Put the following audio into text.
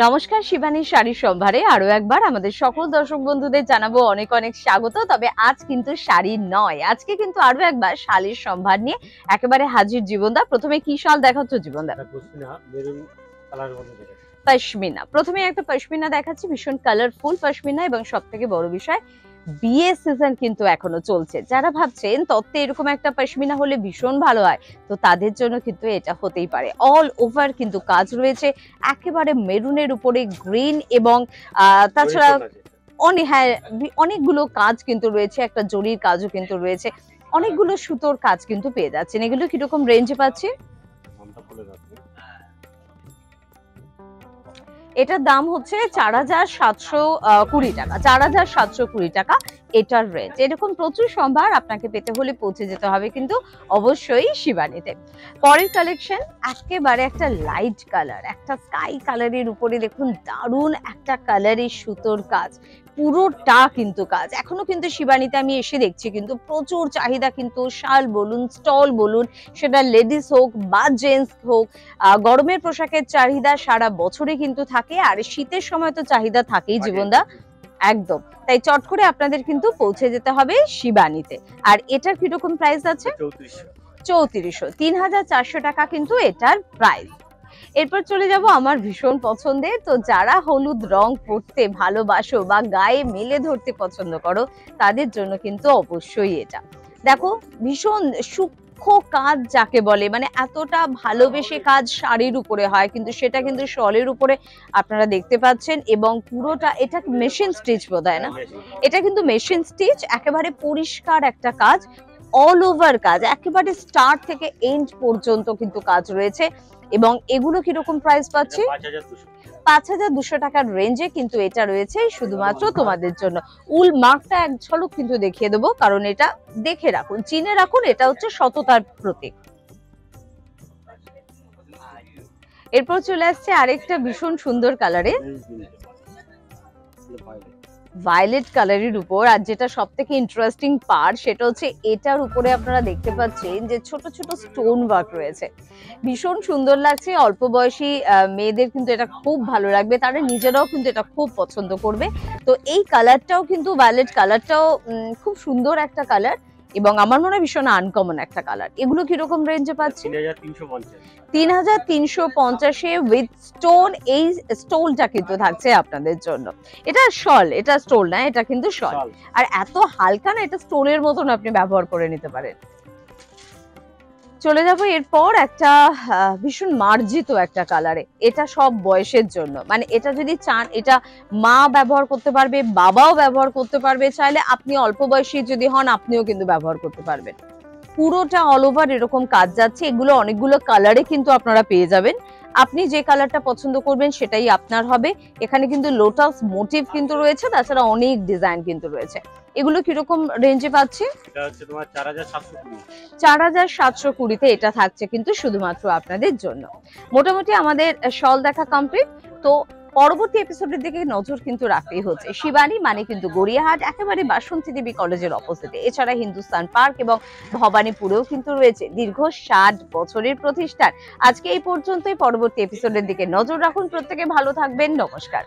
নমস্কার, শিবানী শাড়ির সম্ভারে আরো একবার আমাদের সকল দর্শক বন্ধুদের জানাবো অনেক অনেক স্বাগত। তবে আজ কিন্তু শাড়ি নয়, আজকে কিন্তু আরো একবার শাড়ির সম্ভার নিয়ে একেবারে হাজির জীবনদা। প্রথমে কি শাল দেখাচ্ছ জীবনদা? পশমিনা। প্রথমে একটা পশমিনা দেখাচ্ছি, ভীষণ কালারফুল পশমিনা, এবং সব থেকে বড় বিষয় বিয়ে সিজন কিন্তু এখনো চলছে। যারা ভাবছেন তত্ত্বে এরকম একটা পশমিনা হলে ভীষণ ভালো হয়, তো তাদের জন্য কিন্তু এটা হতেই পারে। অল ওভার কিন্তু কাজ রয়েছে, একেবারে মেরুনের উপরে গ্রিন, এবং তাছাড়া অনেকগুলো কাজ কিন্তু রয়েছে, একটা জরির কাজও কিন্তু রয়েছে, অনেকগুলো সুতোর কাজ কিন্তু পেয়ে যাচ্ছেন। এগুলো কিরকম রেঞ্জে পাচ্ছি? এটার দাম হচ্ছে ৪,৭২০ টাকা। ৪,৭২০ টাকা এটার রেঞ্জ। এরকম প্রচুর সম্ভার আপনাকে পেতে হলে পৌঁছে যেতে হবে কিন্তু অবশ্যই শিবানীতে। পরের কালেকশন একেবারে একটা লাইট কালার, একটা স্কাই কালারের উপরে দেখুন দারুণ একটা কালারের সুতোর কাজ, পুরোটা কিন্তু কাজ। এখনো কিন্তু শিবানীতে আমি এসে দেখছি কিন্তু প্রচুর চাহিদা, কিন্তু শাল বলুন, স্টল বলুন, সেটা লেডিস হোক বা জেন্টস হোক, গরমের পোশাকের চাহিদা সারা বছরে কিন্তু থাকে, আর শীতের সময় তো চাহিদা থাকেই জীবনদা। একদম তাই চট করে আপনাদের কিন্তু পৌঁছে যেতে হবে শিবানীতে। আর এটার কিরকম প্রাইস আছে? ৩৪০০, ৩,৪০০ টাকা কিন্তু এটার প্রাইস। এরপর চলে যাব আমার ভীষণ পছন্দের, তো যারা হলুদ রং পরতে ভালোবাসো বা গায়ে মেলে ধরতে পছন্দ করো, তাদের জন্য কিন্তু অবশ্যই এটা। দেখো ভীষণ সূক্ষ্ম কাজ যাকে বলে, মানে এতটা ভালোবেসে কাজ শাড়ির উপরে হয়, কিন্তু সেটা কিন্তু শলের উপরে আপনারা দেখতে পাচ্ছেন, এবং পুরোটা এটা মেশিন স্টিচ বোধহয় না, এটা কিন্তু মেশিন স্টিচ, একেবারে পরিষ্কার একটা কাজ, অল ওভার কাজ, একেবারে স্টার্ট থেকে এন্ড পর্যন্ত কিন্তু কাজ রয়েছে। এবং এগুলো কিরকম প্রাইস পাচ্ছি? ৫,২০০ টাকার রেঞ্জে কিন্তু এটা রয়েছে শুধুমাত্র তোমাদের জন্য। উল মার্কটা এক ঝলক কিন্তু দেখিয়ে দেবো, কারণ এটা দেখে রাখুন, চিনে রাখুন, এটা হচ্ছে সততার প্রতীক। এরপর চলে আসছে আরেকটা ভীষণ সুন্দর কালারে, ভায়োলেট কালারের উপর। আর যেটা সব থেকে ইন্টারেস্টিং পার্ট, সেটা হচ্ছে এটার উপরে আপনারা দেখতে পাচ্ছেন যে ছোট ছোট স্টোন ওয়ার্ক রয়েছে, ভীষণ সুন্দর লাগছে। অল্প বয়সী মেয়েদের কিন্তু এটা খুব ভালো লাগবে, তারা নিজেরাও কিন্তু এটা খুব পছন্দ করবে। তো এই কালারটাও কিন্তু, ভায়োলেট কালারটাও খুব সুন্দর একটা কালার, এবং আমার মনে হয় ভীষণ আনকমন একটা কালার। এগুলো কিরকম রেঞ্জে পাচ্ছি? ৩,৩৫০ উইথ স্টোন। এই স্টোলটা কিন্তু থাকছে আপনাদের জন্য। এটা শল, এটা স্টোল না, এটা কিন্তু শল। আর এত হালকা না, এটা স্টোলের মতন আপনি ব্যবহার করে নিতে পারেন। চলে যাব এরপর একটা ভীষণ মার্জিত একটা কালারে, এটা সব বয়সের জন্য, মানে এটা যদি চান এটা মা ব্যবহার করতে পারবে, বাবাও ব্যবহার করতে পারবে, চাইলে আপনি অল্প বয়সী যদি হন আপনিও কিন্তু ব্যবহার করতে পারবেন। পুরোটা অল ওভার এরকম কাজ যাচ্ছে, এগুলো অনেকগুলো কালারে কিন্তু আপনারা পেয়ে যাবেন। আপনি যে কালারটা পছন্দ করবেন সেটাই আপনার হবে। এখানে কিন্তু লোটাস মোটিভ কিন্তু রয়েছে, তাছাড়া অনেক ডিজাইন কিন্তু রয়েছে। এগুলো কিরকম রেঞ্জে পাচ্ছি? এটা হচ্ছে তোমার ৪,৭২০। ৪,৭২০-তে এটা থাকছে কিন্তু শুধুমাত্র আপনাদের জন্য। মোটামুটি আমাদের শল দেখা কমপ্লিট। তো পরবর্তী এপিসোডের দিকে নজর কিন্তু রাখতেই হচ্ছে। শিবানী মানে কিন্তু গড়িয়াহাট, একেবারে বাসন্তী দেবী কলেজের অপোজিটে। এছাড়া হিন্দুস্তান পার্ক এবং ভবানীপুরেও কিন্তু রয়েছে দীর্ঘ ৬০ বছরের প্রতিষ্ঠান। আজকে এই পর্যন্তই, পরবর্তী এপিসোডের দিকে নজর রাখুন। প্রত্যেকে ভালো থাকবেন, নমস্কার।